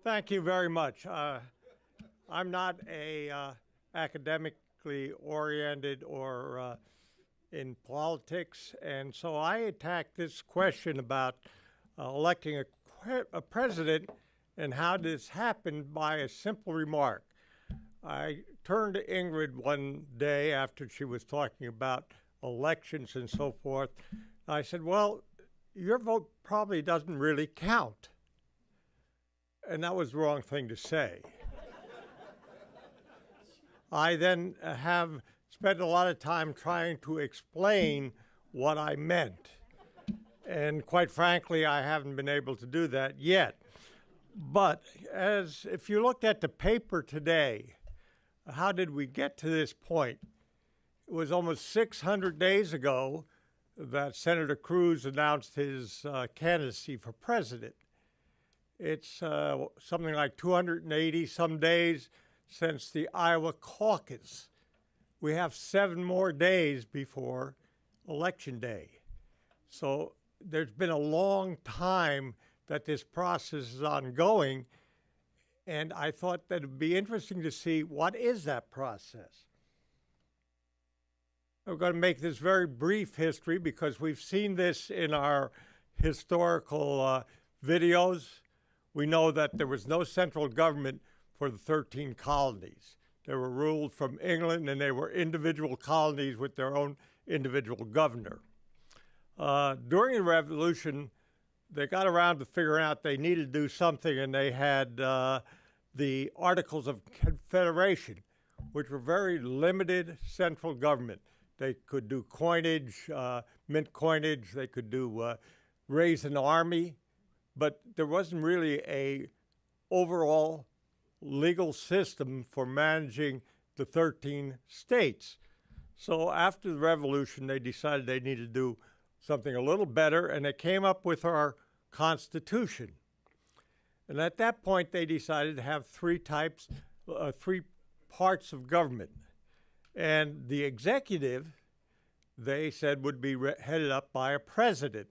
Thank you very much. I'm not a academically oriented or in politics, and so I attacked this question about electing a president and how this happened by a simple remark. I turned to Ingrid one day after she was talking about elections and so forth. I said, well, your vote probably doesn't really count. And that was the wrong thing to say. I then have spent a lot of time trying to explain what I meant. And quite frankly, I haven't been able to do that yet. But if you looked at the paper today, how did we get to this point? It was almost 600 days ago that Senator Cruz announced his candidacy for president. It's something like 280 some days since the Iowa caucus. We have 7 more days before Election Day. So there's been a long time that this process is ongoing, and I thought that it would be interesting to see what is that process. I'm going to make this very brief history because we've seen this in our historical videos. We know that there was no central government for the 13 colonies. They were ruled from England, and they were individual colonies with their own individual governor. During the Revolution, they got around to figuring out they needed to do something, and they had the Articles of Confederation, which were very limited central government. They could do coinage, mint coinage, they could do raise an army, but there wasn't really a overall legal system for managing the 13 states. So after the Revolution, they decided they needed to do something a little better, and they came up with our Constitution. And at that point, they decided to have 3 parts of government. And the executive, they said, would be headed up by a president.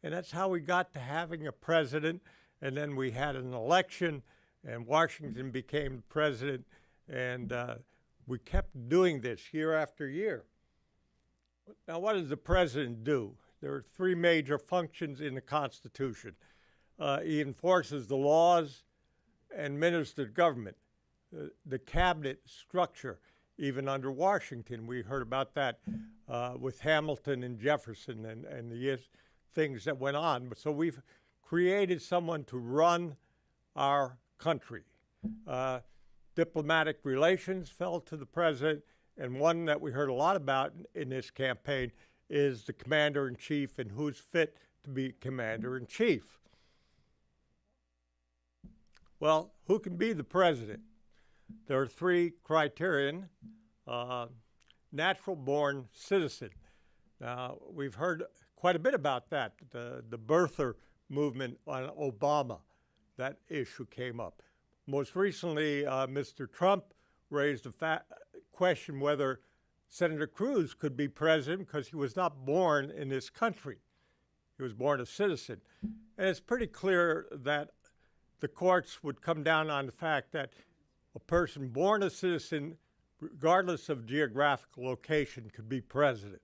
And that's how we got to having a president. And then we had an election, and Washington became the president. And we kept doing this year after year. Now, what does the president do? There are 3 major functions in the Constitution. He enforces the laws and ministers government. The cabinet structure, even under Washington, we heard about that with Hamilton and Jefferson and the things that went on. So we've created someone to run our country. Diplomatic relations fell to the president, and one that we heard a lot about in this campaign is the commander-in-chief and who's fit to be commander-in-chief. Well, who can be the president? There are 3 criterion. Natural-born citizen. Now, we've heard quite a bit about that, the birther movement on Obama. That issue came up. Most recently, Mr. Trump raised a question whether Senator Cruz could be president because he was not born in this country. He was born a citizen. And it's pretty clear that the courts would come down on the fact that a person born a citizen, regardless of geographical location, could be president.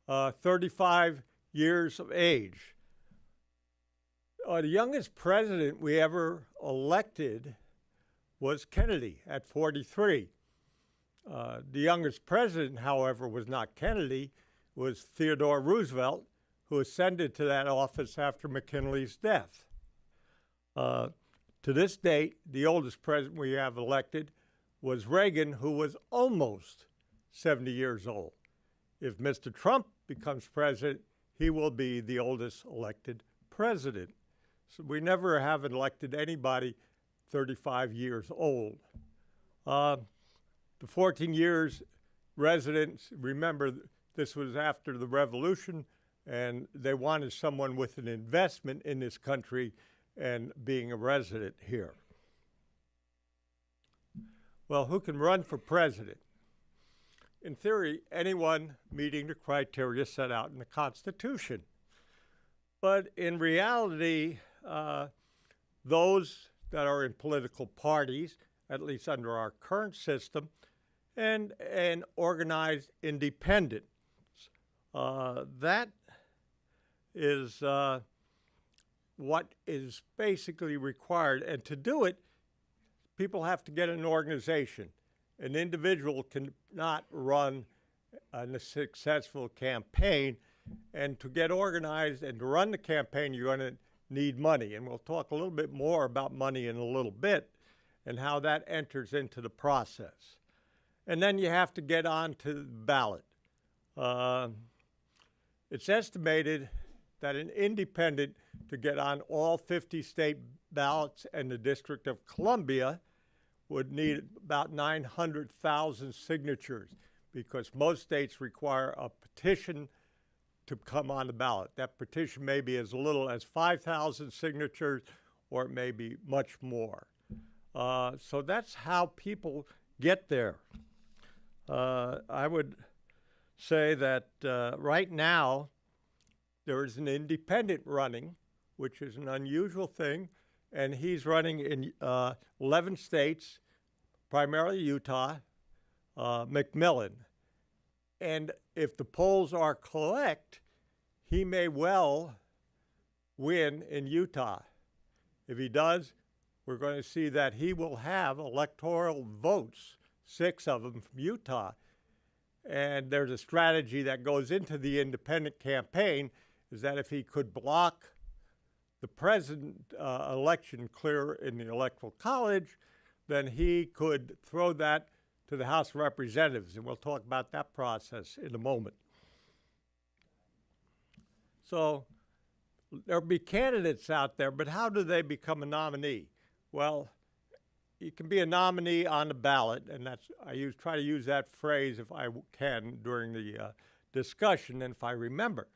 35 years of age. The youngest president we ever elected was Kennedy at 43. The youngest president, however, was not Kennedy, was Theodore Roosevelt, who ascended to that office after McKinley's death. To this date, the oldest president we have elected was Reagan, who was almost 70 years old. If Mr. Trump becomes president, he will be the oldest elected president. So we never have elected anybody 35 years old. The 14 years residents, remember, this was after the Revolution, and they wanted someone with an investment in this country and being a resident here. Well, who can run for president? In theory, anyone meeting the criteria set out in the Constitution. But in reality, those that are in political parties, at least under our current system, and organized independents. That is what is basically required. And to do it, people have to get an organization. An individual cannot run a successful campaign. And to get organized and to run the campaign, you're going to need money. And we'll talk a little bit more about money in a little bit and how that enters into the process. And then you have to get on to the ballot. It's estimated that an independent to get on all 50 state ballots and the District of Columbia would need about 900,000 signatures, because most states require a petition to come on the ballot. That petition may be as little as 5,000 signatures, or it may be much more. So that's how people get there. I would say that right now there is an independent running, which is an unusual thing, and he's running in 11 states, primarily Utah, McMillan. And if the polls are correct, he may well win in Utah. If he does, we're going to see that he will have electoral votes, 6 of them from Utah. And there's a strategy that goes into the independent campaign, is that if he could block the president election clear in the Electoral College, then he could throw that to the House of Representatives, and we'll talk about that process in a moment. So there'll be candidates out there, but how do they become a nominee? Well, you can be a nominee on the ballot, and try to use that phrase if I can during the discussion, and if I remember.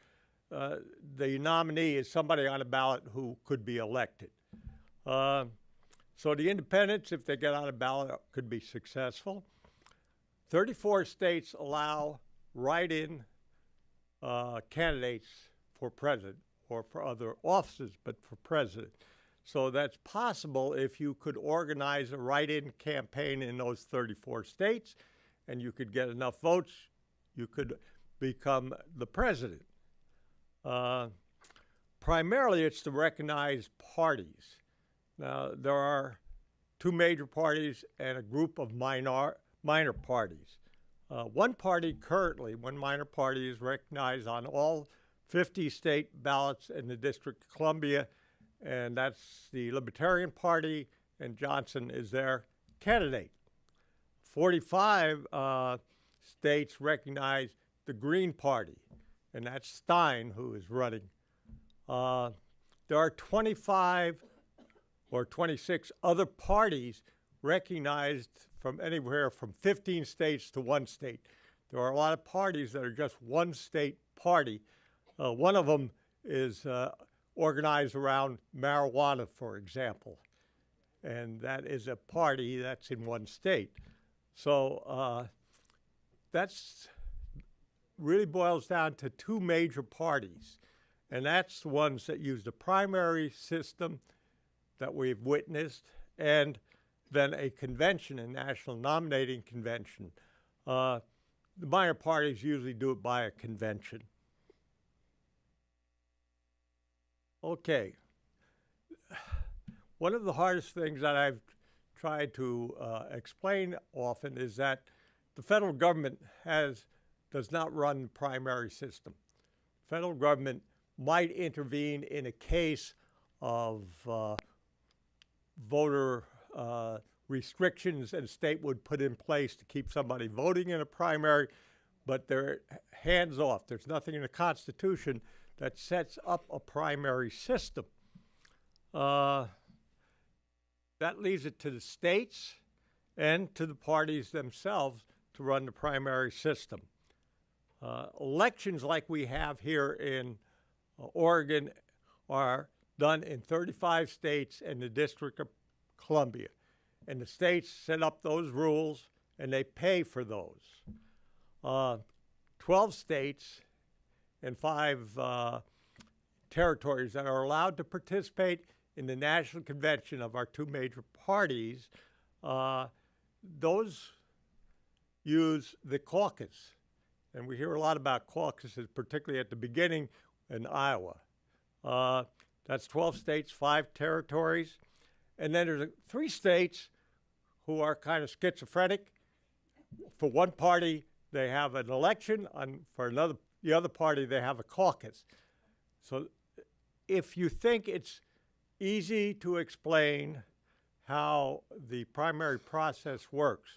The nominee is somebody on a ballot who could be elected. So the independents, if they get on a ballot, could be successful. 34 states allow write-in candidates for president or for other offices, but for president. So that's possible if you could organize a write-in campaign in those 34 states and you could get enough votes, you could become the president. Primarily, it's to recognize parties. Now, there are 2 major parties and a group of minor parties. One minor party is recognized on all 50 state ballots in the District of Columbia, and that's the Libertarian Party, and Johnson is their candidate. 45 states recognize the Green Party, and that's Stein who is running. There are 25 or 26 other parties recognized from anywhere from 15 states to 1 state. There are a lot of parties that are just 1 state party. One of them is organized around marijuana, for example, and that is a party that's in 1 state. So that's really boils down to 2 major parties, and that's the ones that use the primary system that we've witnessed, and then a convention, a national nominating convention. The minor parties usually do it by a convention. Okay. One of the hardest things that I've tried to explain often is that the federal government does not run the primary system. The federal government might intervene in a case of voter restrictions and state would put in place to keep somebody voting in a primary, but they're hands off. There's nothing in the Constitution that sets up a primary system. That leaves it to the states and to the parties themselves to run the primary system. Elections like we have here in Oregon are done in 35 states and the District of Columbia. And the states set up those rules and they pay for those. 12 states and 5 territories that are allowed to participate in the national convention of our two major parties, those use the caucus. And we hear a lot about caucuses, particularly at the beginning in Iowa. That's 12 states, 5 territories. And then there's 3 states who are kind of schizophrenic. For one party, they have an election. For the other party, they have a caucus. So if you think it's easy to explain how the primary process works,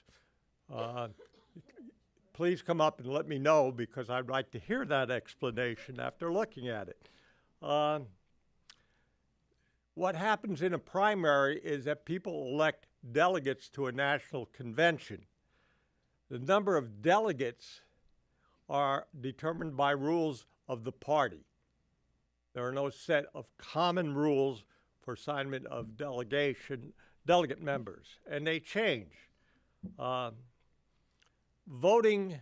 please come up and let me know, because I'd like to hear that explanation after looking at it. What happens in a primary is that people elect delegates to a national convention. The number of delegates are determined by rules of the party. There are no set of common rules for assignment of delegate members, and they change. Voting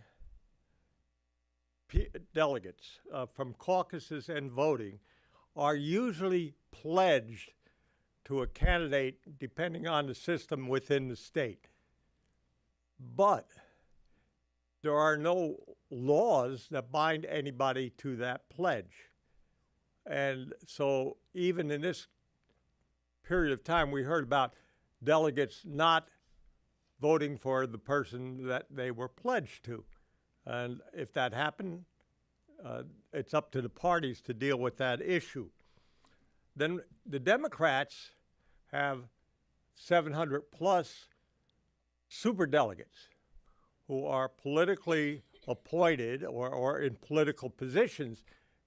delegates from caucuses and voting are usually pledged to a candidate depending on the system within the state. But there are no laws that bind anybody to that pledge. And so even in this period of time, we heard about delegates not voting for the person that they were pledged to. And if that happened, it's up to the parties to deal with that issue. Then the Democrats have 700 plus superdelegates who are politically appointed or in political positions,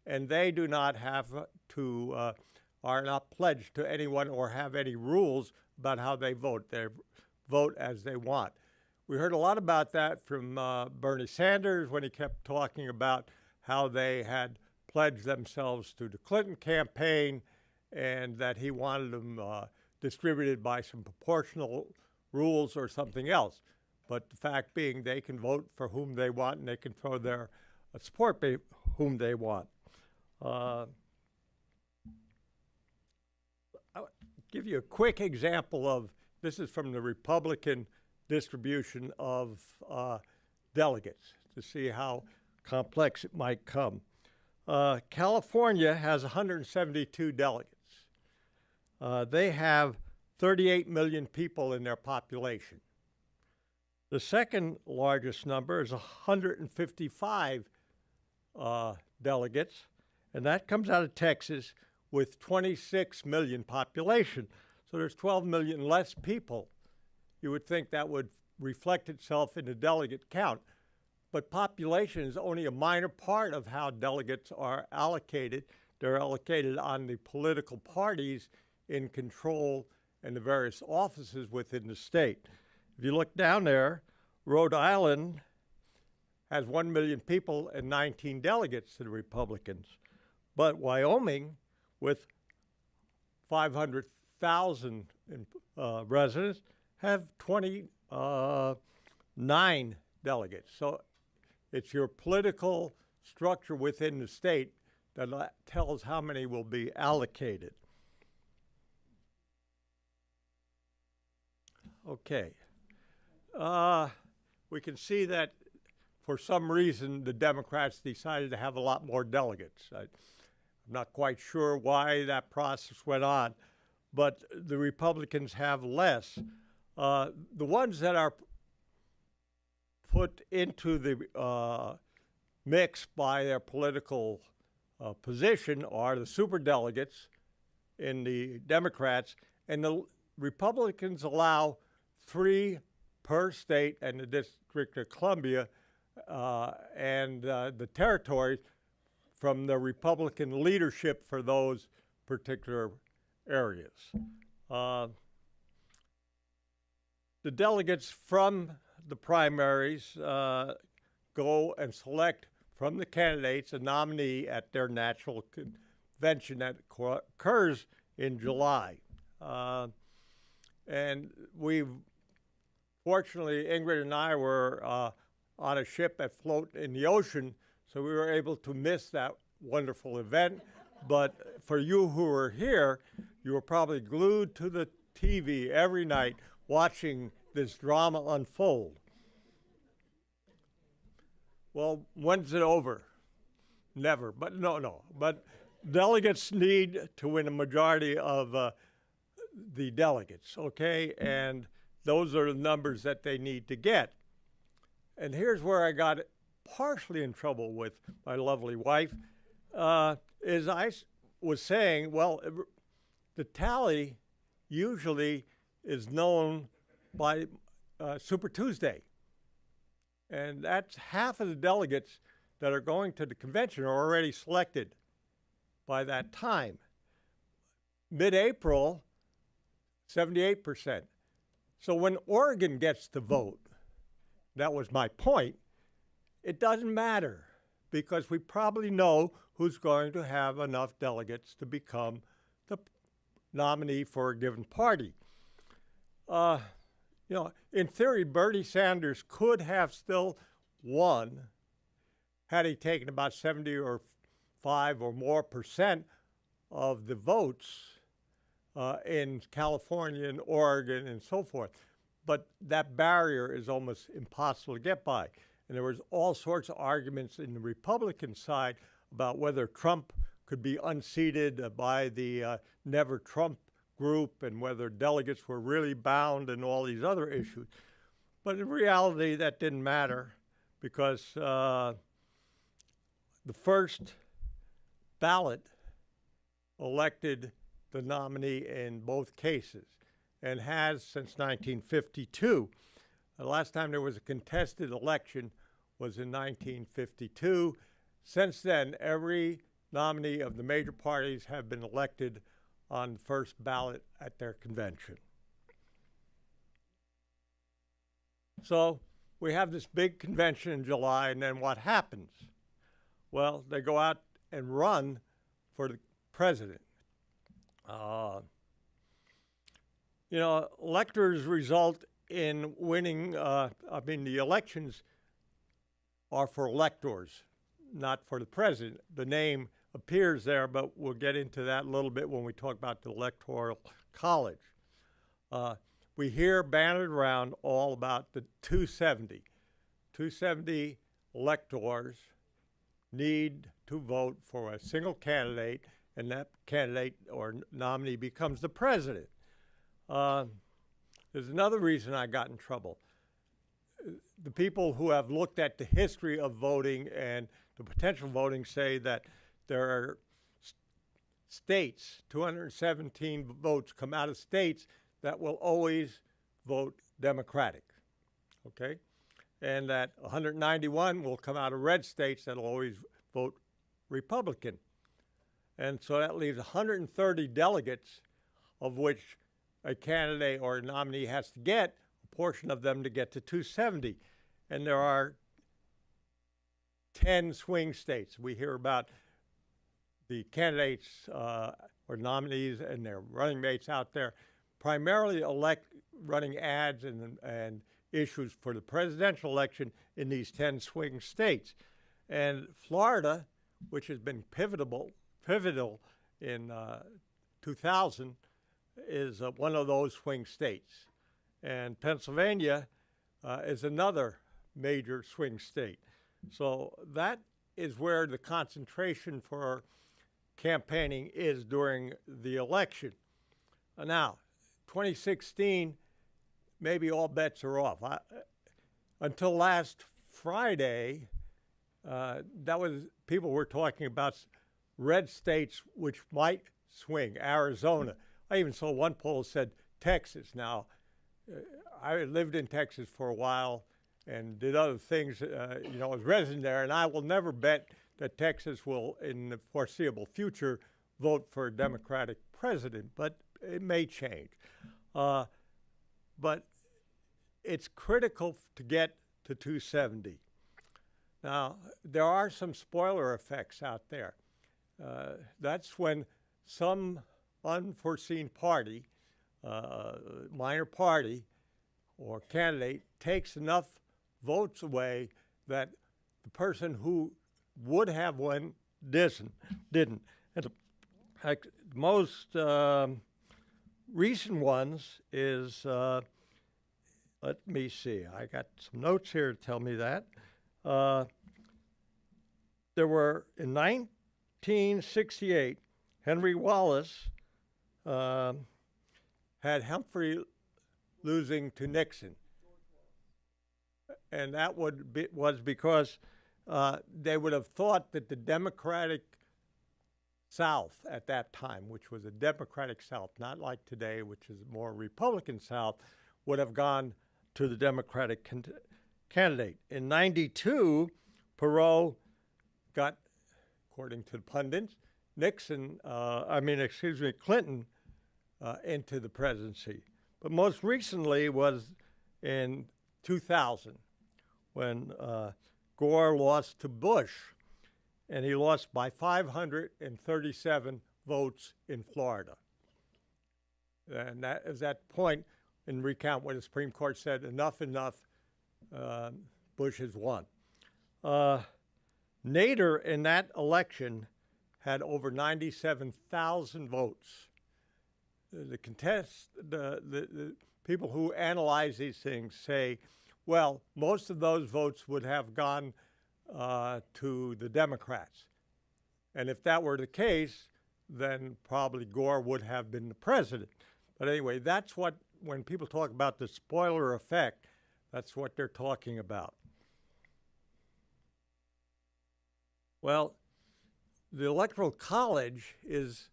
and they do not have to, are not pledged to anyone or have any rules about how they vote. They vote as they want. We heard a lot about that from Bernie Sanders when he kept talking about how they had pledged themselves to the Clinton campaign and that he wanted them distributed by some proportional rules or something else. But the fact being, they can vote for whom they want and they can throw their support whom they want. I'll give you a quick example of, this is from the Republican distribution of delegates to see how complex it might come. California has 172 delegates. They have 38 million people in their population. The second largest number is 155 delegates, and that comes out of Texas with 26 million population. So there's 12 million less people. You would think that would reflect itself in the delegate count, but population is only a minor part of how delegates are allocated. They're allocated on the political parties in control and the various offices within the state. If you look down there, Rhode Island has 1 million people and 19 delegates to the Republicans. But Wyoming, with 500,000 residents, have 29 delegates. So it's your political structure within the state that tells how many will be allocated. Okay. We can see that for some reason the Democrats decided to have a lot more delegates. I'm not quite sure why that process went on, but the Republicans have less. The ones that are put into the mix by their political position are the superdelegates in the Democrats, and the Republicans allow 3 per state and the District of Columbia and the territories from the Republican leadership for those particular areas. The delegates from the primaries go and select from the candidates a nominee at their national convention that occurs in July. And fortunately, Ingrid and I were on a ship afloat in the ocean, so we were able to miss that wonderful event. But for you who are here, You were probably glued to the TV every night watching this drama unfold. Well, when's it over? Never. But no. But delegates need to win a majority of the delegates, okay? And those are the numbers that they need to get. And here's where I got partially in trouble with my lovely wife, is I was saying, well, the tally usually is known by Super Tuesday. And that's half of the delegates that are going to the convention are already selected by that time. Mid-April, 78%. So when Oregon gets to vote, that was my point, it doesn't matter because we probably know who's going to have enough delegates to become the nominee for a given party. In theory, Bernie Sanders could have still won had he taken about 70 or 5 or more percent of the votes in California and Oregon and so forth. But that barrier is almost impossible to get by. And there was all sorts of arguments in the Republican side about whether Trump could be unseated by the Never Trump group and whether delegates were really bound and all these other issues. But in reality, that didn't matter because the first ballot elected the nominee in both cases and has since 1952. The last time there was a contested election was in 1952. Since then, every nominee of the major parties have been elected on the first ballot at their convention. So we have this big convention in July, and then what happens? Well, they go out and run for the president. Electors result in winning, the elections are for electors, not for the president. The name appears there, but we'll get into that a little bit when we talk about the Electoral College. We hear bandied around all about the 270. 270 electors need to vote for a single candidate, and that candidate or nominee becomes the president. There's another reason I got in trouble. The people who have looked at the history of voting and the potential voting say that there are states, 217 votes come out of states that will always vote Democratic, okay? And that 191 will come out of red states that will always vote Republican. And so that leaves 130 delegates, of which a candidate or a nominee has to get a portion of them to get to 270. And there are 10 swing states. We hear about the candidates or nominees and their running mates out there primarily running ads and issues for the presidential election in these 10 swing states. And Florida, which has been pivotal in 2000, is one of those swing states. And Pennsylvania is another major swing state. So that is where the concentration for campaigning is during the election. Now, 2016, maybe all bets are off. Until last Friday, people were talking about red states which might swing, Arizona. I even saw one poll said Texas. Now, I lived in Texas for a while and did other things, I was resident there, and I will never bet that Texas will, in the foreseeable future, vote for a Democratic president, but it may change. But it's critical to get to 270. Now, there are some spoiler effects out there. That's when some unforeseen party, minor party or candidate takes enough votes away that the person who would have won didn't. And the most recent ones is, let me see, I got some notes here to tell me that. There were, in 1968, Henry Wallace had Humphrey losing to Nixon. And that was because they would have thought that the Democratic South at that time, which was a Democratic South, not like today, which is more Republican South, would have gone to the Democratic candidate. In 92, Perot got, according to the pundits, Clinton into the presidency. But most recently was in 2000 when Gore lost to Bush, and he lost by 537 votes in Florida. And that is that point in recount when the Supreme Court said, enough, Bush has won. Nader in that election had over 97,000 votes. The people who analyze these things say, well, most of those votes would have gone to the Democrats. And if that were the case, then probably Gore would have been the president. But anyway, that's what, when people talk about the spoiler effect, that's what they're talking about. Well, the Electoral College is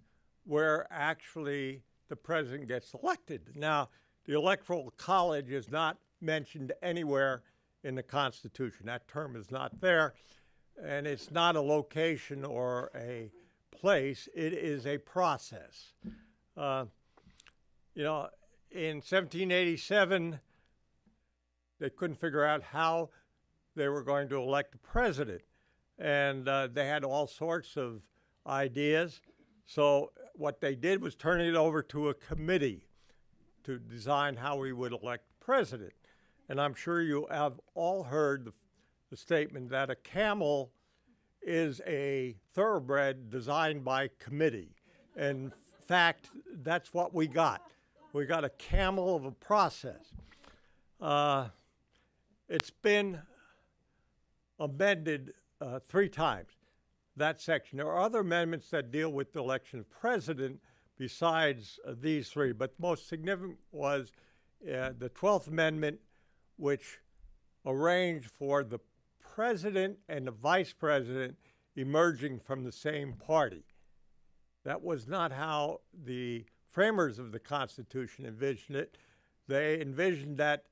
where actually the president gets elected. Now, the Electoral College is not mentioned anywhere in the Constitution. That term is not there, and it's not a location or a place. It is a process. In 1787, they couldn't figure out how they were going to elect a president, and they had all sorts of ideas. So what they did was turn it over to a committee to design how we would elect president. And I'm sure you have all heard the statement that a camel is a thoroughbred designed by committee. In fact, that's what we got. We got a camel of a process. It's been amended 3 times, that section. There are other amendments that deal with the election of president besides these 3, but most significant was the 12th Amendment, which arranged for the president and the vice president emerging from the same party. That was not how the framers of the Constitution envisioned it. They envisioned that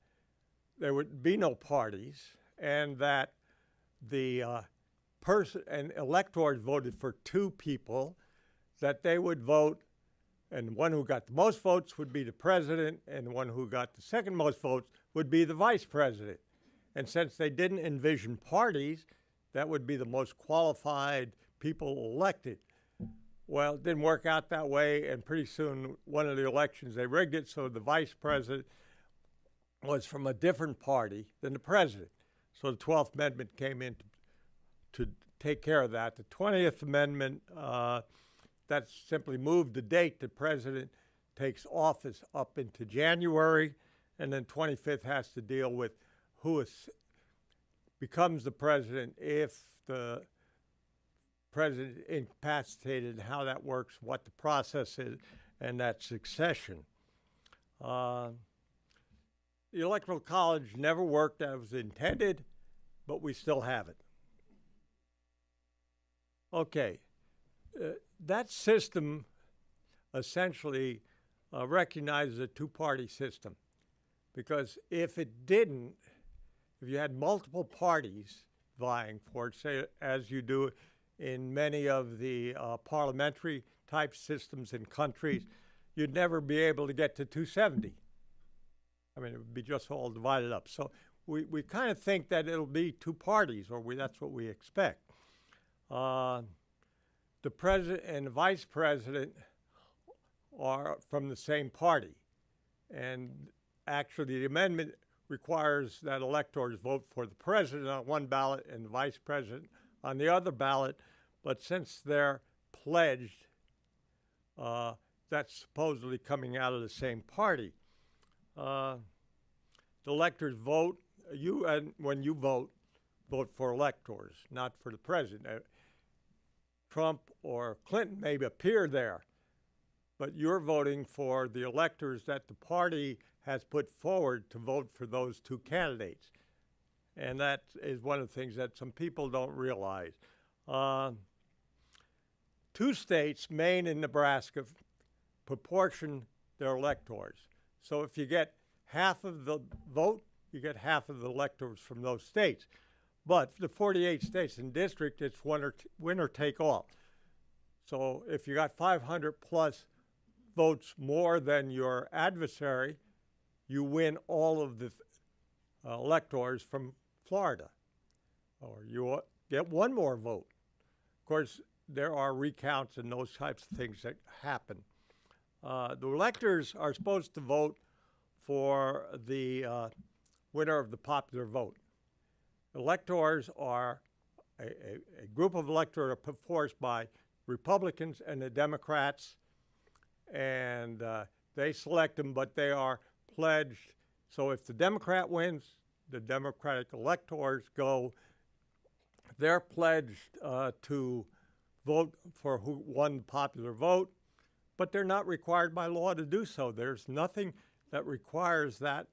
there would be no parties and that the person and electors voted for 2 people, that they would vote, and one who got the most votes would be the president, and the one who got the second most votes would be the vice president. And since they didn't envision parties, that would be the most qualified people elected. Well, it didn't work out that way, and pretty soon, one of the elections, they rigged it so the vice president was from a different party than the president. So the 12th Amendment came in to take care of that. The 20th Amendment, that simply moved the date the president takes office up into January, and then 25th has to deal with who becomes the president if the president is incapacitated, how that works, what the process is, and that succession. The Electoral College never worked as was intended, but we still have it. Okay, that system essentially recognizes a 2-party system, because if it didn't, if you had multiple parties vying for it, say as you do in many of the parliamentary type systems in countries, you'd never be able to get to 270. I mean, it would be just all divided up. So we kind of think that it'll be 2 parties, or that's what we expect. The president and the vice president are from the same party. And actually, the amendment requires that electors vote for the president on one ballot and the vice president on the other ballot. But since they're pledged that's supposedly coming out of the same party. The electors vote. When you vote for electors, not for the president. Trump or Clinton may appear there, but you're voting for the electors that the party has put forward to vote for those two candidates. And that is one of the things that some people don't realize. Two states, Maine and Nebraska, proportion their electors. So if you get half of the vote, you get half of the electors from those states. But the 48 states and district, it's winner take all. So if you got 500 plus votes more than your adversary, you win all of the electors from Florida, or you get one more vote. Of course, there are recounts and those types of things that happen. The electors are supposed to vote for the winner of the popular vote. Electors are a group of electors are put forth by Republicans and the Democrats, and they select them, but they are pledged. So if the Democrat wins, the Democratic electors go, they're pledged to vote for who won the popular vote, but they're not required by law to do so. There's nothing that requires that.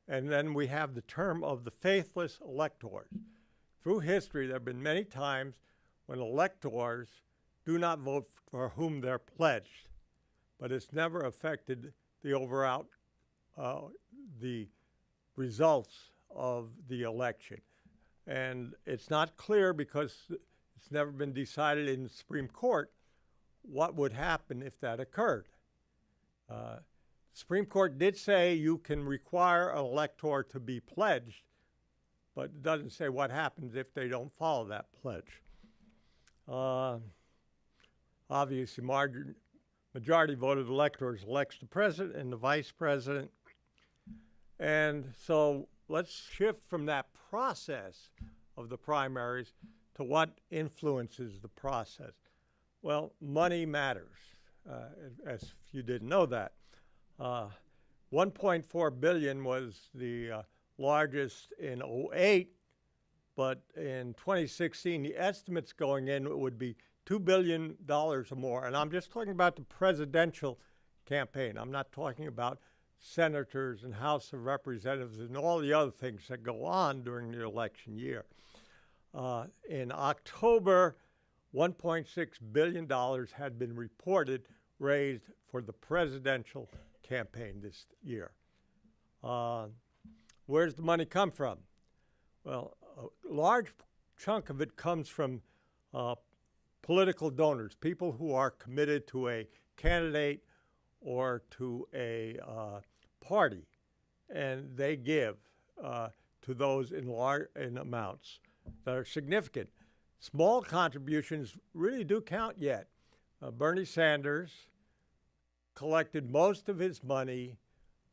And then we have the term of the faithless electors. Through history, there have been many times when electors do not vote for whom they're pledged, but it's never affected the overall the results of the election. And it's not clear because it's never been decided in the Supreme Court what would happen if that occurred. Supreme Court did say you can require an elector to be pledged, but it doesn't say what happens if they don't follow that pledge. Obviously, majority voted electors elects the president and the vice president. And so let's shift from that process of the primaries to what influences the process. Well, money matters, as if you didn't know that. 1.4 billion was the largest in 2008, but in 2016, the estimates going in would be $2 billion or more. And I'm just talking about the presidential campaign. I'm not talking about senators and House of Representatives and all the other things that go on during the election year. In October, $1.6 billion had been reported raised for the presidential campaign this year. Where's the money come from? Well, a large chunk of it comes from political donors, people who are committed to a candidate or to a party, and they give to those in amounts that are significant. Small contributions really do count yet. Bernie Sanders collected most of his money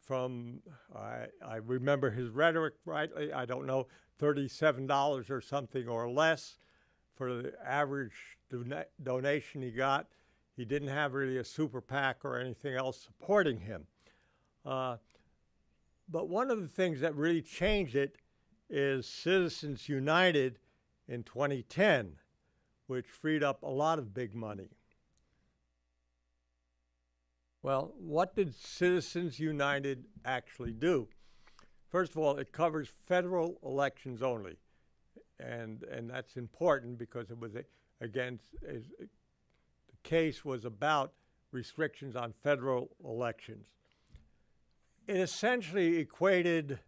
from, I remember his rhetoric rightly, I don't know, $37 or something or less for the average donation he got. He didn't have really a super PAC or anything else supporting him. But one of the things that really changed it is Citizens United in 2010, which freed up a lot of big money. Well, what did Citizens United actually do? First of all, it covers federal elections only. And that's important because it was the case was about restrictions on federal elections. It essentially equated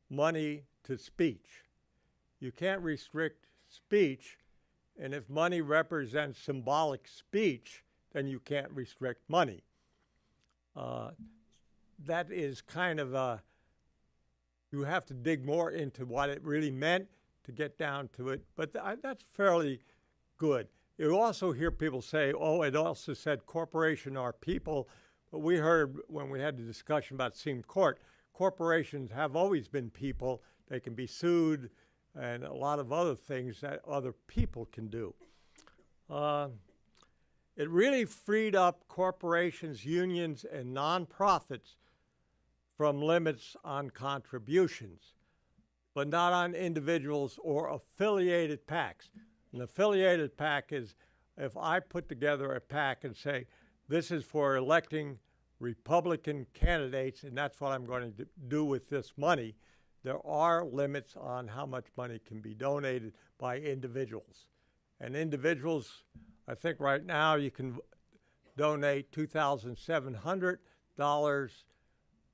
money to speech. You can't restrict speech, and if money represents symbolic speech, then you can't restrict money. That is kind of you have to dig more into what it really meant to get down to it, but that's fairly good. You also hear people say, oh, it also said corporation are people, but we heard when we had the discussion about Supreme Court, corporations have always been people. They can be sued and a lot of other things that other people can do. It really freed up corporations, unions, and nonprofits from limits on contributions, but not on individuals or affiliated PACs. An affiliated PAC is if I put together a PAC and say, this is for electing Republican candidates, and that's what I'm going to do with this money, there are limits on how much money can be donated by individuals. And individuals, I think right now you can donate $2,700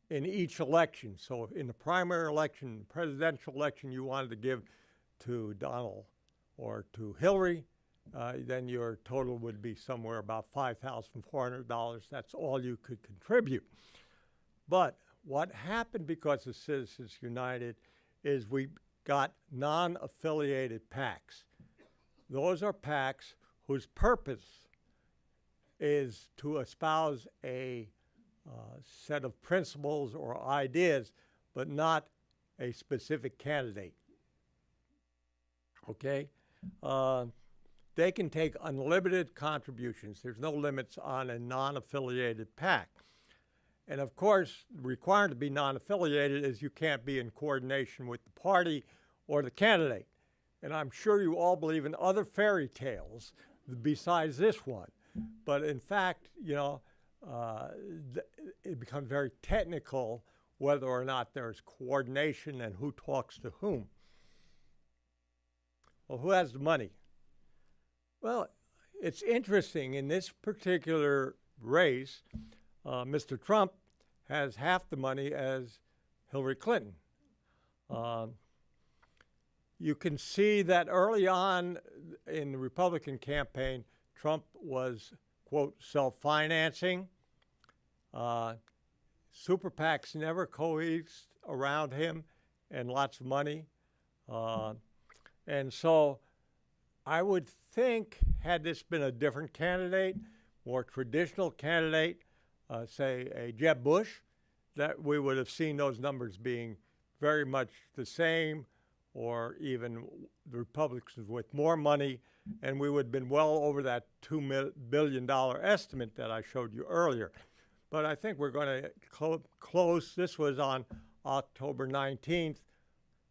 in each election. So in the primary election, the presidential election, you wanted to give to Donald or to Hillary, then your total would be somewhere about $5,400. That's all you could contribute. But what happened because of Citizens United is we got non-affiliated PACs. Those are PACs whose purpose is to espouse a set of principles or ideas, but not a specific candidate. Okay? They can take unlimited contributions. There's no limits on a non-affiliated PAC. And of course, required to be non-affiliated is you can't be in coordination with the party or the candidate. And I'm sure you all believe in other fairy tales besides this one. But in fact, you know, it becomes very technical whether or not there's coordination and who talks to whom. Well, who has the money? Well, it's interesting. In this particular race, Mr. Trump has half the money as Hillary Clinton. You can see that early on in the Republican campaign, Trump was, quote, self-financing. Super PACs never coalesced around him and lots of money. And so I would think, had this been a different candidate, more traditional candidate, say a Jeb Bush, that we would have seen those numbers being very much the same, or even the Republicans with more money, and we would have been well over that $2 billion estimate that I showed you earlier. But I think we're going to close. This was on October 19th.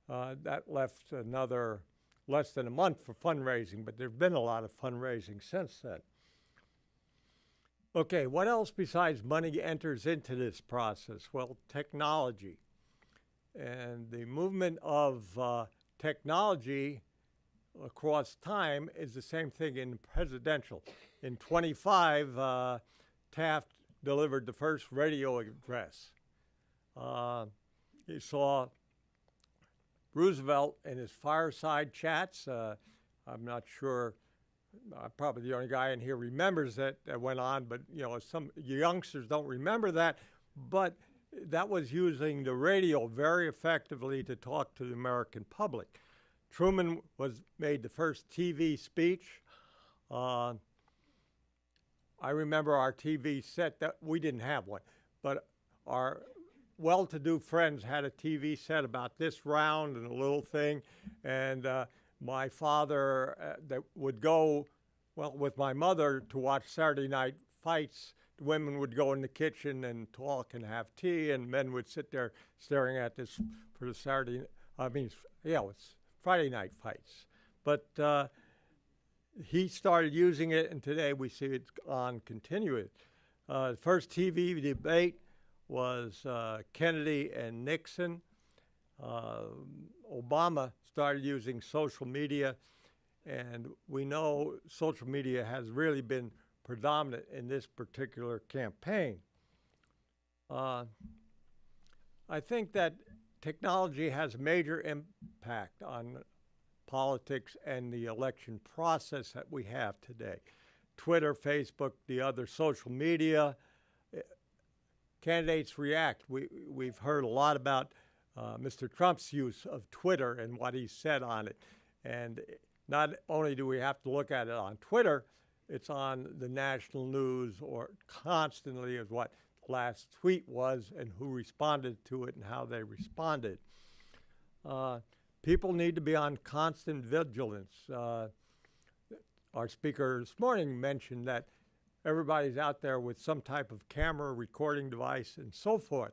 That left another less than a month for fundraising, but there's been a lot of fundraising since then. Okay, what else besides money enters into this process? Well, technology. And the movement of technology across time is the same thing in presidential. In 25, Taft delivered the first radio address. You saw Roosevelt in his fireside chats. I'm not sure, probably the only guy in here remembers that went on, but you know, some youngsters don't remember that. But that was using the radio very effectively to talk to the American public. Truman made the first TV speech. I remember our TV set, that we didn't have one, but our well-to-do friends had a TV set about this round and a little thing, and my father that would go, well, with my mother to watch Saturday night fights. The women would go in the kitchen and talk and have tea, and men would sit there staring at this for the it's Friday night fights. But he started using it, and today we see it on continuous. The first TV debate was Kennedy and Nixon. Obama started using social media, and we know social media has really been predominant in this particular campaign. I think that technology has a major impact on politics and the election process that we have today. Twitter, Facebook, the other social media, candidates react. We've heard a lot about Mr. Trump's use of Twitter and what he said on it. And not only do we have to look at it on Twitter, it's on the national news or constantly as what the last tweet was and who responded to it and how they responded. People need to be on constant vigilance. Our speaker this morning mentioned that everybody's out there with some type of camera, recording device, and so forth.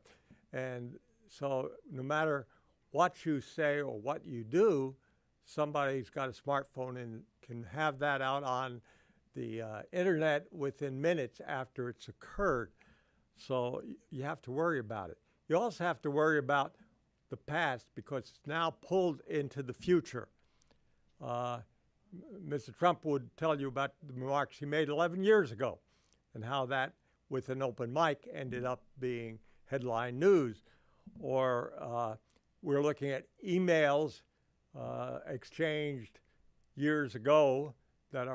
And so no matter what you say or what you do, somebody's got a smartphone and can have that out on the internet within minutes after it's occurred. So you have to worry about it. You also have to worry about the past because it's now pulled into the future. Mr. Trump would tell you about the remarks he made 11 years ago and how that, with an open mic, ended up being headline news. Or we're looking at emails exchanged years ago that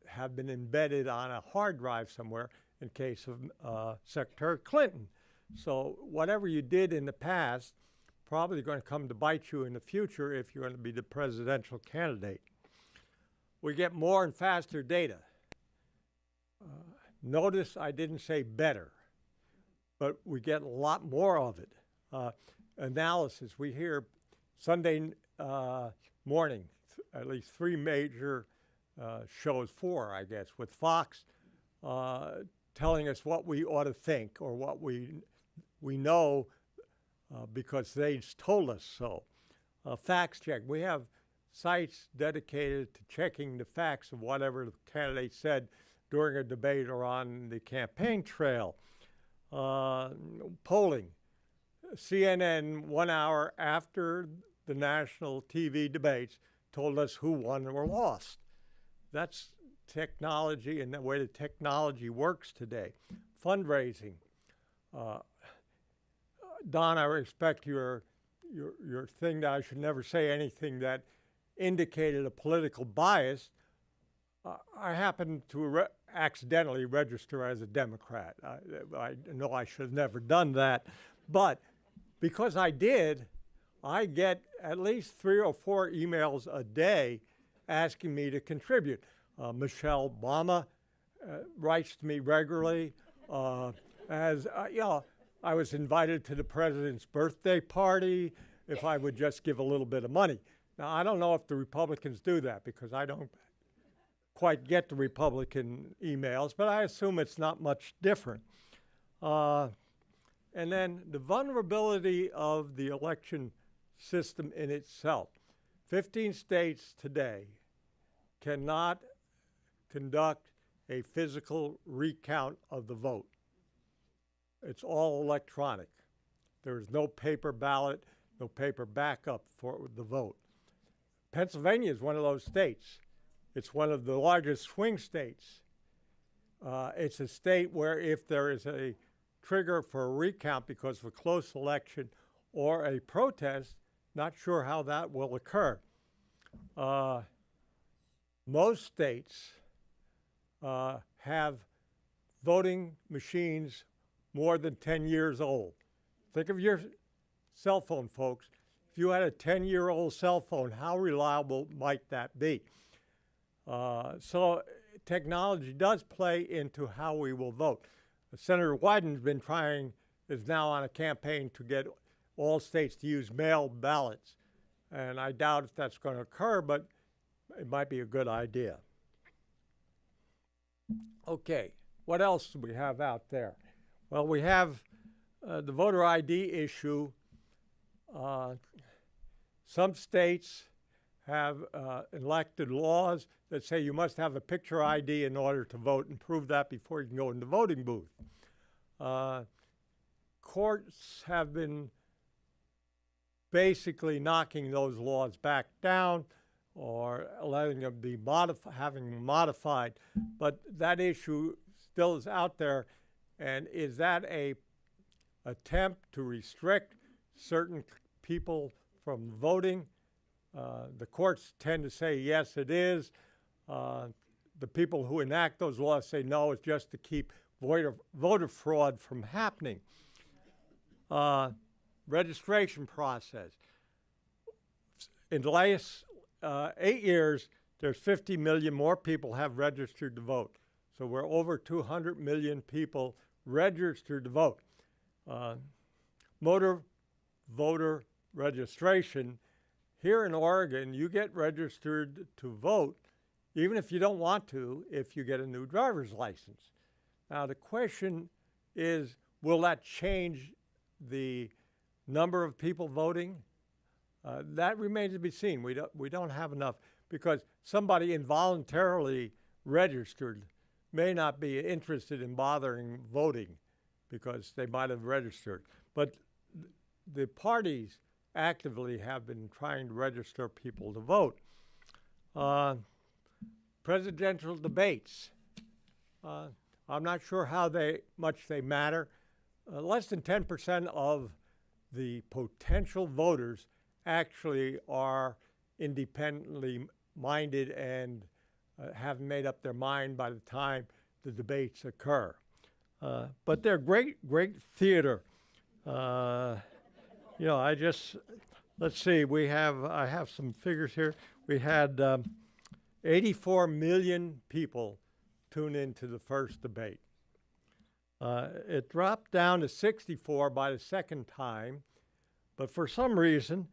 have been embedded on a hard drive somewhere in case of Secretary Clinton. So whatever you did in the past, probably going to come to bite you in the future if you're going to be the presidential candidate. We get more and faster data. Notice I didn't say better, but we get a lot more of it. Analysis, we hear Sunday morning, at least 3 major shows, 4, I guess, with Fox telling us what we ought to think or what we know because they told us so. Facts check. We have sites dedicated to checking the facts of whatever the candidate said during a debate or on the campaign trail. Polling. CNN, 1 hour after the national TV debates, told us who won or lost. That's technology and the way the technology works today. Fundraising. Don, I respect your thing that I should never say anything that indicated a political bias. I happen to accidentally register as a Democrat. I know I should have never done that, but because I did, I get at least 3 or 4 emails a day asking me to contribute. Michelle Obama writes to me regularly. I was invited to the president's birthday party if I would just give a little bit of money. Now, I don't know if the Republicans do that because I don't quite get the Republican emails, but I assume it's not much different. And then the vulnerability of the election system in itself. 15 states today cannot conduct a physical recount of the vote. It's all electronic. There is no paper ballot, no paper backup for the vote. Pennsylvania is one of those states. It's one of the largest swing states. It's a state where if there is a trigger for a recount because of a close election or a protest, not sure how that will occur. Most states have voting machines more than 10 years old. Think of your cell phone, folks. If you had a 10-year-old cell phone, how reliable might that be? So technology does play into how we will vote. Senator Wyden's is now on a campaign to get all states to use mail ballots. And I doubt if that's going to occur, but it might be a good idea. Okay, what else do we have out there? Well, we have the voter ID issue. Some states have enacted laws that say you must have a picture ID in order to vote and prove that before you can go in the voting booth. Courts have been basically knocking those laws back down or letting them be having them modified, but that issue still is out there. And is that a attempt to restrict certain people from voting? The courts tend to say, yes, it is. The people who enact those laws say, no, it's just to keep voter fraud from happening. Registration process. In the last 8 years, there's 50 million more people have registered to vote. So we're over 200 million people registered to vote. Motor voter registration. Here in Oregon, you get registered to vote, even if you don't want to, if you get a new driver's license. Now, the question is, will that change the number of people voting? That remains to be seen. We don't have enough, because somebody involuntarily registered may not be interested in bothering voting because they might have registered. But the parties actively have been trying to register people to vote. Presidential debates. I'm not sure how much they matter. Less than 10% of the potential voters actually are independently minded and haven't made up their mind by the time the debates occur. But they're great theater. Let's see, I have some figures here. We had 84 million people tune into the first debate. It dropped down to 64 by the second time, but for some reason,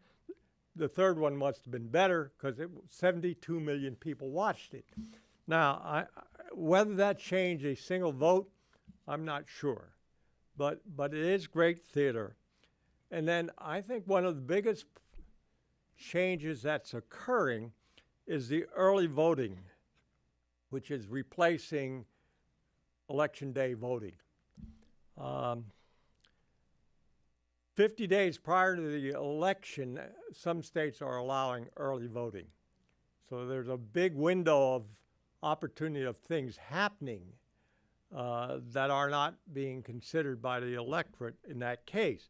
the third one must have been better, because 72 million people watched it. Now, whether that changed a single vote, I'm not sure, but it is great theater. And then I think one of the biggest changes that's occurring is the early voting, which is replacing election day voting. 50 days prior to the election, some states are allowing early voting. So there's a big window of opportunity of things happening that are not being considered by the electorate in that case.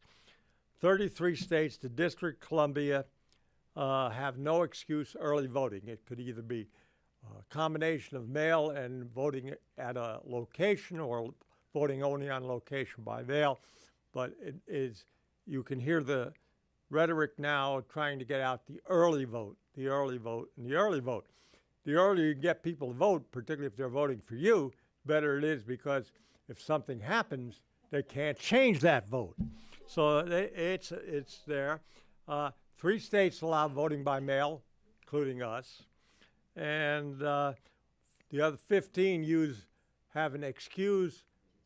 33 states, the District of Columbia, have no excuse early voting. It could either be a combination of mail and voting at a location, or voting only on location by mail, but it is, you can hear the rhetoric now trying to get out the early vote, the early vote, and the early vote. The earlier you get people to vote, particularly if they're voting for you, better it is, because if something happens, they can't change that vote. So it's there. 3 states allow voting by mail, including us, and the other 15 have an excuse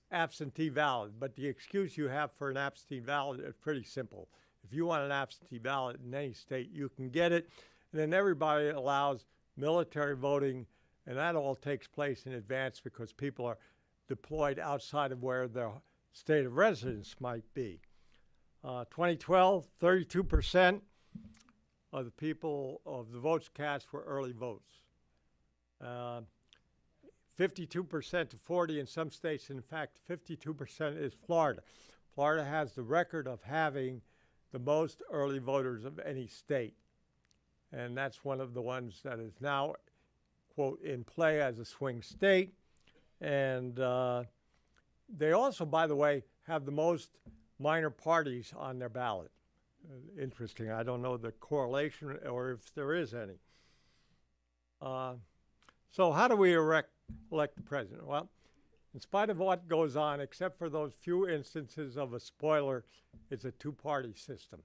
absentee ballot. But the excuse you have for an absentee ballot is pretty simple. If you want an absentee ballot in any state, you can get it. And then everybody allows military voting, and that all takes place in advance because people are deployed outside of where their state of residence might be. 2012, 32% of the people of the votes cast were early votes. 52% to 40 in some states. In fact, 52% is Florida. Florida has the record of having the most early voters of any state. And that's one of the ones that is now, quote, in play as a swing state. And they also, by the way, have the most minor parties on their ballot. Interesting. I don't know the correlation or if there is any. So how do we elect the president? Well, in spite of what goes on, except for those few instances of a spoiler, it's a two-party system.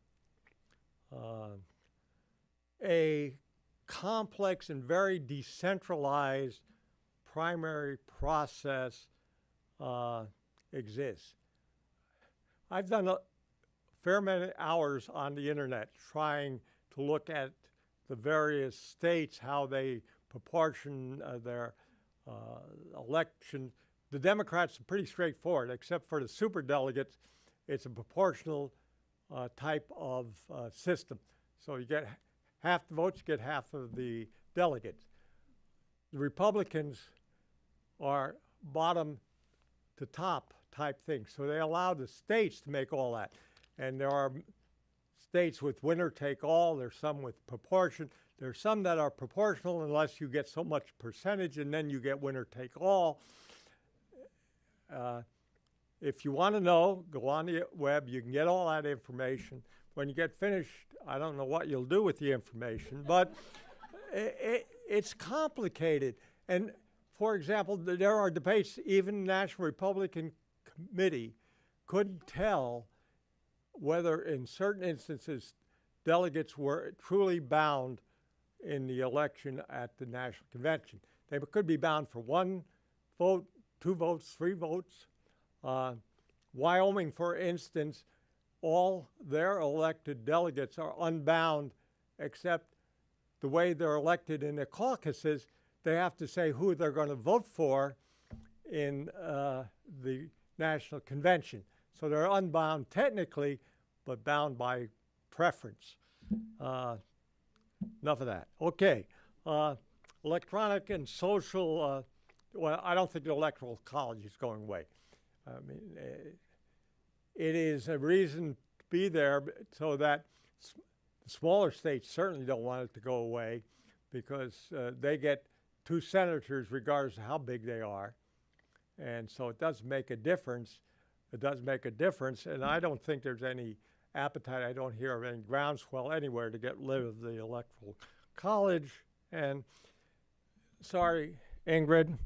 A complex and very decentralized primary process exists. I've done a fair many hours on the internet trying to look at the various states, how they proportion their election. The Democrats are pretty straightforward, except for the superdelegates. It's a proportional type of system. So you get half the votes, you get half of the delegates. The Republicans are bottom to top type thing. So they allow the states to make all that. And there are states with winner take all. There's some with proportion. There's some that are proportional unless you get so much percentage, and then you get winner take all. If you want to know, go on the web. You can get all that information. When you get finished, I don't know what you'll do with the information, but it's complicated. And for example, there are debates, even the National Republican Committee couldn't tell whether in certain instances delegates were truly bound in the election at the National Convention. They could be bound for one vote, 2 votes, 3 votes. Wyoming, for instance, all their elected delegates are unbound, except the way they're elected in the caucuses, they have to say who they're going to vote for in the national convention. So they're unbound technically, but bound by preference. Enough of that. Okay. Electronic and social, well, I don't think the Electoral College is going away. I mean, it is a reason to be there so that smaller states certainly don't want it to go away, because they get 2 senators regardless of how big they are. And so it does make a difference. It does make a difference, and I don't think there's any appetite. I don't hear of any groundswell anywhere to get rid of the Electoral College. And sorry, Ingrid,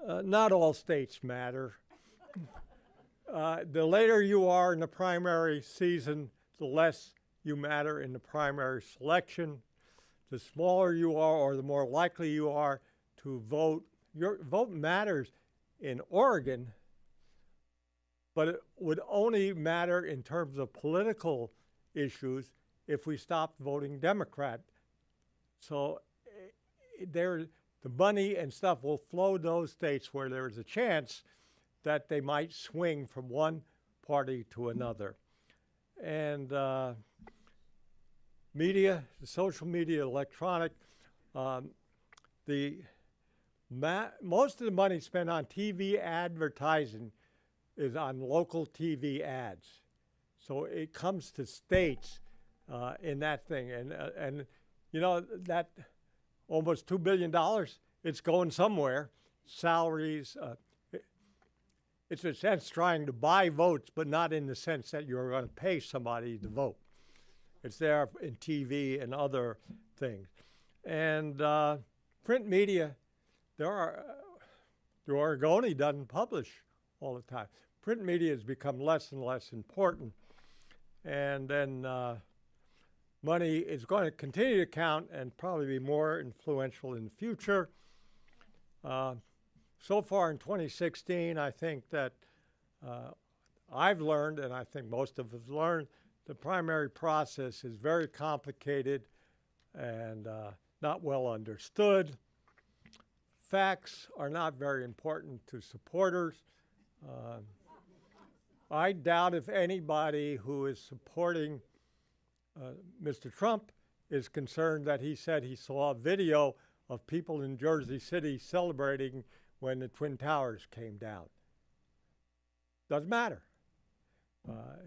not all states matter. The later you are in the primary season, the less you matter in the primary selection. The smaller you are, or the more likely you are to vote. Your vote matters in Oregon, but it would only matter in terms of political issues if we stopped voting Democrat. So the money and stuff will flow those states where there's a chance that they might swing from one party to another. And media, the social media, electronic, most of the money spent on TV advertising is on local TV ads. So it comes to states in that thing. And you know, that almost $2 billion, it's going somewhere. Salaries, it's in a sense trying to buy votes, but not in the sense that you're going to pay somebody to vote. It's there in TV and other things. And print media, the Oregonian doesn't publish all the time. Print media has become less and less important. And then money is going to continue to count and probably be more influential in the future. So far in 2016, I think that I've learned, and I think most of us learned, the primary process is very complicated and not well understood. Facts are not very important to supporters. I doubt if anybody who is supporting Mr. Trump is concerned that he said he saw a video of people in Jersey City celebrating when the Twin Towers came down. Doesn't matter.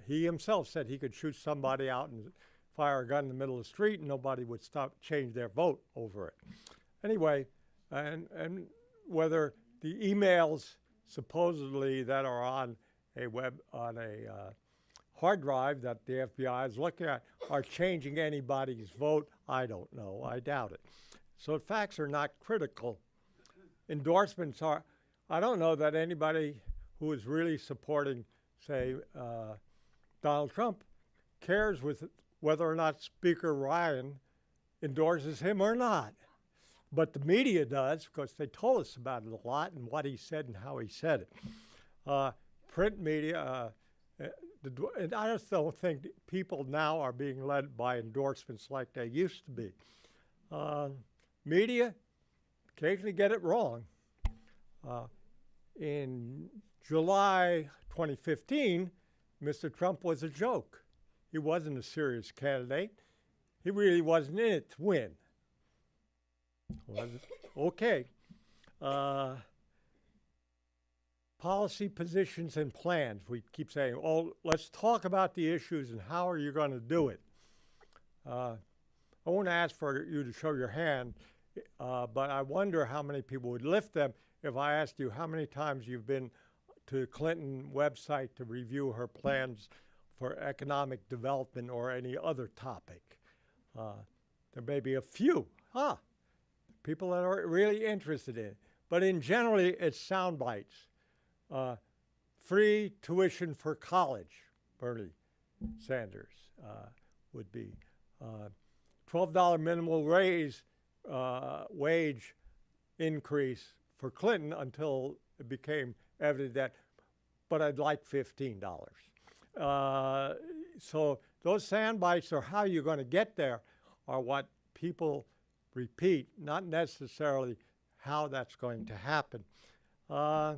He himself said he could shoot somebody out and fire a gun in the middle of the street and nobody would change their vote over it. Anyway, and whether the emails supposedly that are on a hard drive that the FBI is looking at are changing anybody's vote, I don't know. I doubt it. So facts are not critical. Endorsements are. I don't know that anybody who is really supporting, say, Donald Trump cares with whether or not Speaker Ryan endorses him or not. But the media does, because they told us about it a lot and what he said and how he said it. Print media, and I just don't think people now are being led by endorsements like they used to be. Media occasionally get it wrong. In July 2015, Mr. Trump was a joke. He wasn't a serious candidate. He really wasn't in it to win. Okay. Policy positions and plans. We keep saying, oh, let's talk about the issues and how are you going to do it? I won't ask for you to show your hand, but I wonder how many people would lift them if I asked you how many times you've been to the Clinton website to review her plans for economic development or any other topic. There may be a few, people that are really interested in it. But in generally, it's sound bites. Free tuition for college, Bernie Sanders would be. $12 minimum wage increase for Clinton until it became evident that, but I'd like $15. So those sound bites or how you're going to get there are what people repeat, not necessarily how that's going to happen. I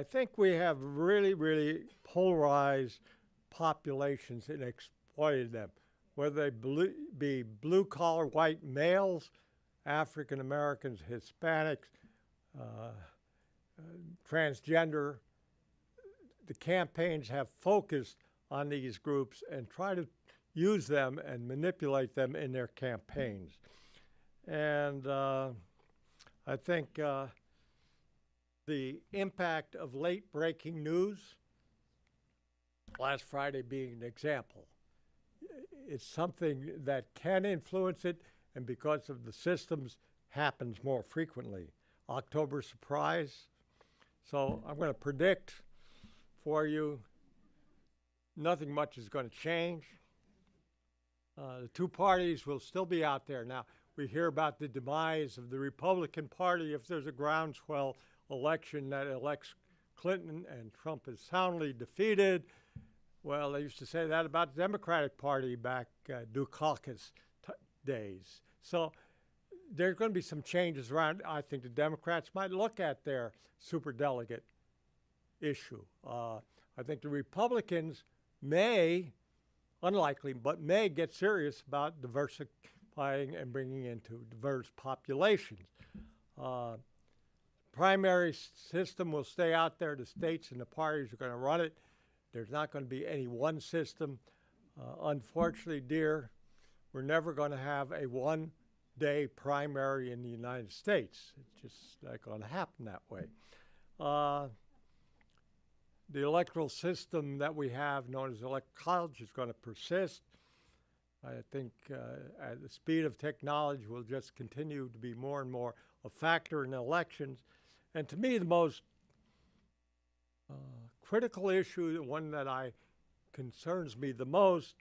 think we have really, really polarized populations and exploited them, whether they be blue-collar white males, African Americans, Hispanics, transgender. The campaigns have focused on these groups and try to use them and manipulate them in their campaigns. And I think the impact of late-breaking news, last Friday being an example, it's something that can influence it, and because of the systems, happens more frequently. October surprise. So I'm going to predict for you nothing much is going to change. The two parties will still be out there. Now, we hear about the demise of the Republican Party if there's a groundswell election that elects Clinton and Trump is soundly defeated. Well, they used to say that about the Democratic Party back Dukakis days. So there's going to be some changes around. I think the Democrats might look at their superdelegate issue. I think the Republicans may, unlikely, but may get serious about diversifying and bringing into diverse populations. Primary system will stay out there. The states and the parties are going to run it. There's not going to be any one system. Unfortunately, dear, we're never going to have a one-day primary in the United States. It's just not going to happen that way. The electoral system that we have, known as Electoral College, is going to persist. I think at the speed of technology will just continue to be more and more a factor in elections. And to me, the most critical issue, the one that concerns me the most,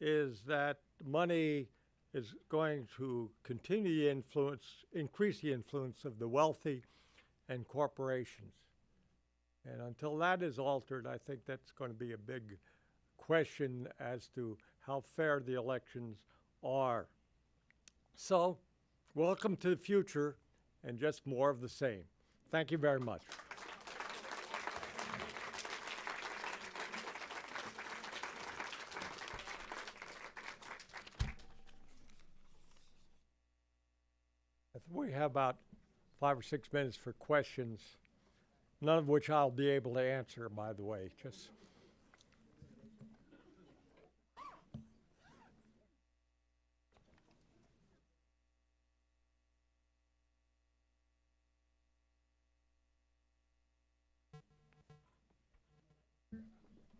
is that money is going to continue to increase the influence of the wealthy and corporations. And until that is altered, I think that's going to be a big question as to how fair the elections are. So, welcome to the future and just more of the same. Thank you very much. We have about 5 or 6 minutes for questions, none of which I'll be able to answer, by the way. Just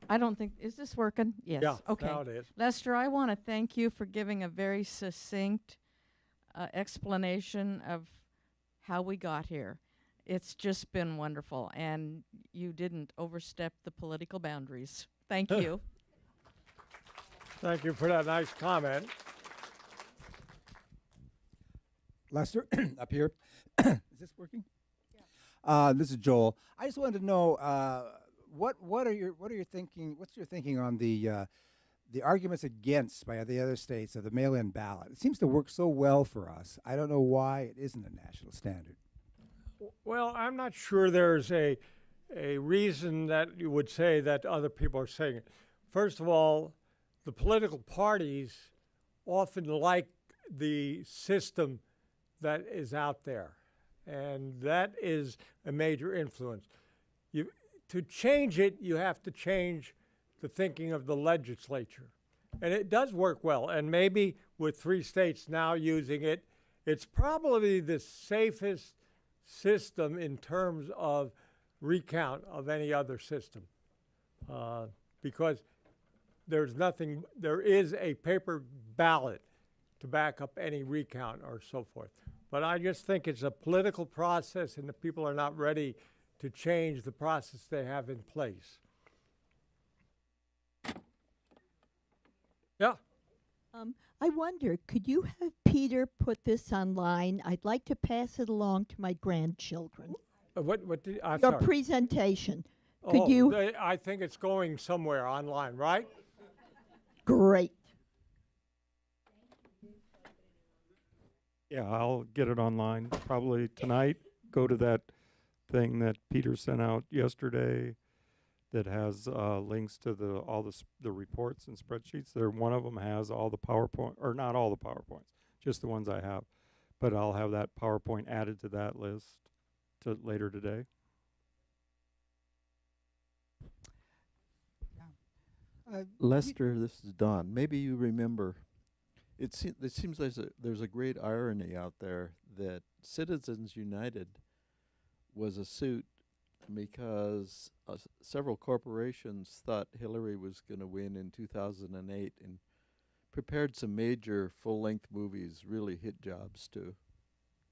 I don't think, is this working? Yes. yeah, Okay. now it is. Lester, I want to thank you for giving a very succinct explanation of how we got here. It's just been wonderful, and you didn't overstep the political boundaries. Thank you. Thank you for that nice comment. Lester, up here. Is this working? Yeah. This is Joel. I just wanted to know what are your thinking? What's your thinking on the arguments against by the other states of the mail-in ballot? It seems to work so well for us. I don't know why it isn't a national standard. Well, I'm not sure there's a reason that you would say that other people are saying it. First of all, the political parties often like the system that is out there, and that is a major influence. To change it, you have to change the thinking of the legislature, and it does work well. And maybe with 3 states now using it, it's probably the safest system in terms of recount of any other system, because there is a paper ballot to back up any recount or so forth. But I just think it's a political process, and the people are not ready to change the process they have in place. Yeah. I wonder, could you have Peter put this online? I'd like to pass it along to my grandchildren. What did, I'm Your sorry. presentation. Oh, Could you? I think it's going somewhere online, right? Great. Yeah, I'll get it online probably tonight. Go to that thing that Peter sent out yesterday that has links to the reports and spreadsheets. There, one of them has all the PowerPoint, or not all the PowerPoints, just the ones I have. But I'll have that PowerPoint added to that list to later today. Lester, this is Don. Maybe you remember. It seems like there's a great irony out there that Citizens United was a suit because several corporations thought Hillary was going to win in 2008 and prepared some major full-length movies, really hit jobs to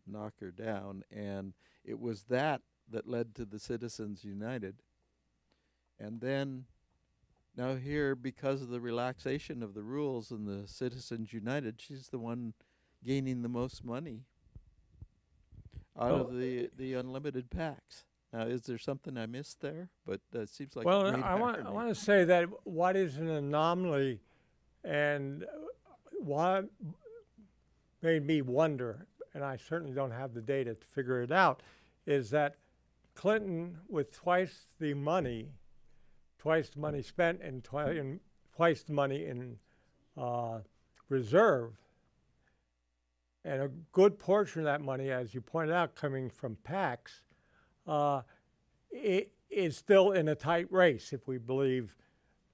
knock her down. And it was that led to the Citizens United. And then now here, because of the relaxation of the rules and the Citizens United, she's the one gaining the most money out of the unlimited PACs. Now, is there something I missed there? But it seems like Well, a great I irony. want to say that what is an anomaly and what made me wonder, and I certainly don't have the data to figure it out, is that Clinton, with twice the money spent and twice the money in reserve, and a good portion of that money, as you pointed out, coming from PACs, it is still in a tight race if we believe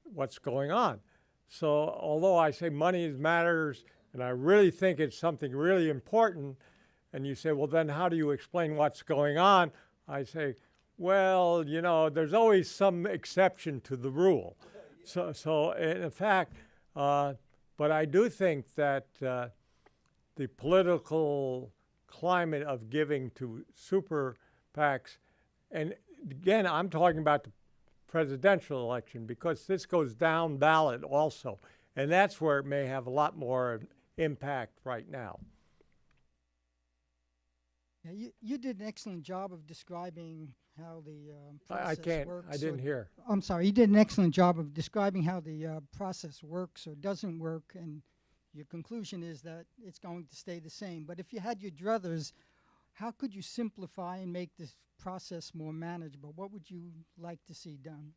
what's going on. So although I say money matters, and I really think it's something really important, and you say, well, then how do you explain what's going on? I say, well, you know, there's always some exception to the rule. So in fact, but I do think that the political climate of giving to super PACs, and again, I'm talking about the presidential election because this goes down ballot also, and that's where it may have a lot more impact right now. Yeah, you did an excellent job of describing how the process I can't, works. I didn't hear. I'm sorry, you did an excellent job of describing how the process works or doesn't work, and your conclusion is that it's going to stay the same. But if you had your druthers, how could you simplify and make this process more manageable? What would you like to see done?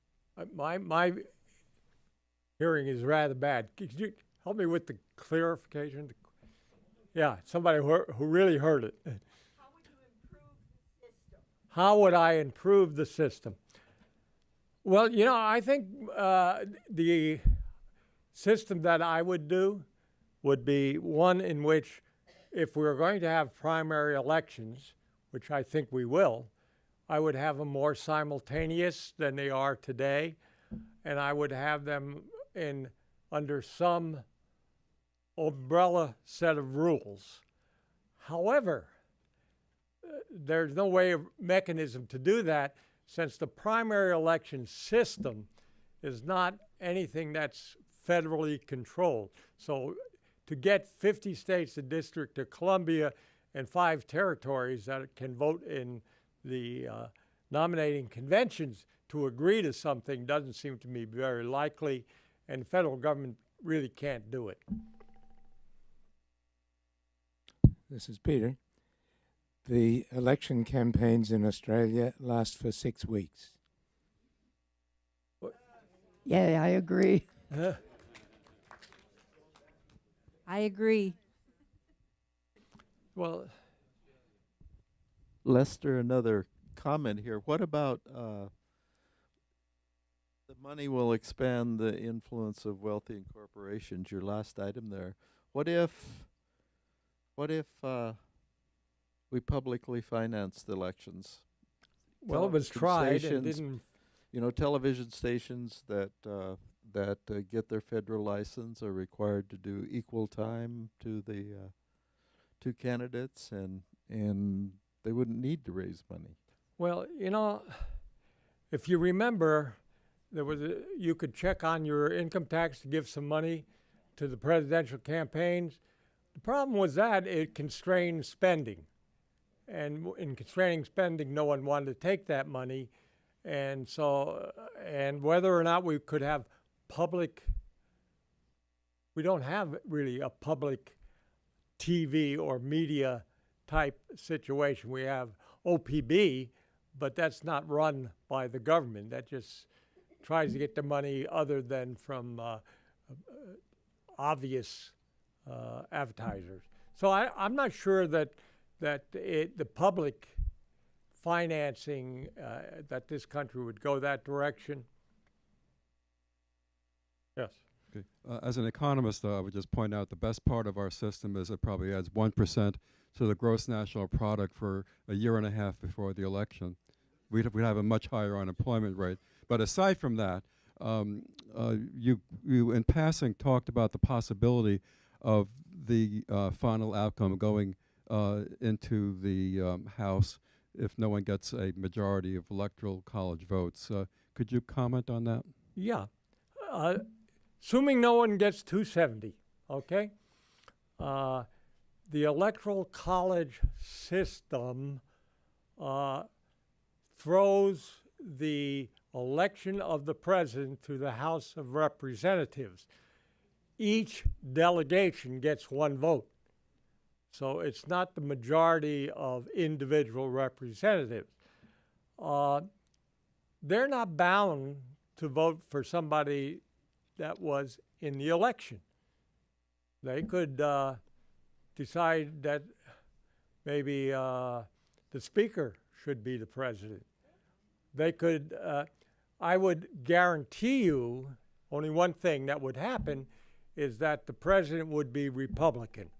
My hearing is rather bad. Could you help me with the clarification? Yeah, somebody who really heard it. How would I improve the system? Well, you know, I think the system that I would do would be one in which if we were going to have primary elections, which I think we will, I would have them more simultaneous than they are today, and I would have them under some umbrella set of rules. However, there's no mechanism to do that since the primary election system is not anything that's federally controlled. So to get 50 states, the District of Columbia, and 5 territories that can vote in the nominating conventions to agree to something doesn't seem to me very likely, and the federal government really can't do it. This is Peter. The election campaigns in Australia last for 6 weeks. Yeah, I agree. I agree. Well, Lester, another comment here. What about the money will expand the influence of wealthy corporations? Your last item there. What if we publicly financed elections? well, it was tried and didn't. You know, television stations that get their federal license are required to do equal time to the two candidates, and they wouldn't need to raise money. Well, you know, if you remember, you could check on your income tax to give some money to the presidential campaigns. The problem was that it constrained spending. in constraining spending, no one wanted to take that money. And so, and whether or not we could have public, we don't have really a public TV or media type situation. We have OPB, but that's not run by the government. That just tries to get the money other than from obvious advertisers. So I'm not sure that the public financing that this country would go that direction. Yes. Okay. As an economist, though, I would just point out the best part of our system is it probably adds 1% to the gross national product for a year and a half before the election. We'd have a much higher unemployment rate. But aside from that, you in passing talked about the possibility of the final outcome going into the House if no one gets a majority of Electoral College votes. Could you comment on that? Yeah. Assuming no one gets 270, okay? The Electoral College system throws the election of the president to the House of Representatives. Each delegation gets one vote. So it's not the majority of individual representatives. They're not bound to vote for somebody that was in the election. They could decide that maybe the speaker should be the president. They could, I would guarantee you only one thing that would happen is that the president would be Republican,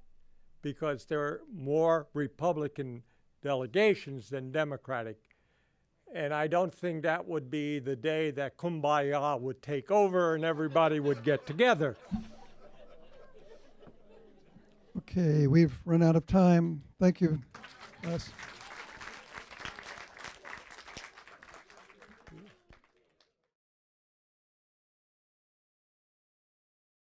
because there are more Republican delegations than Democratic. And I don't think that would be the day that Kumbaya would take over and everybody would get together. Okay, we've run out of time. Thank you, Les.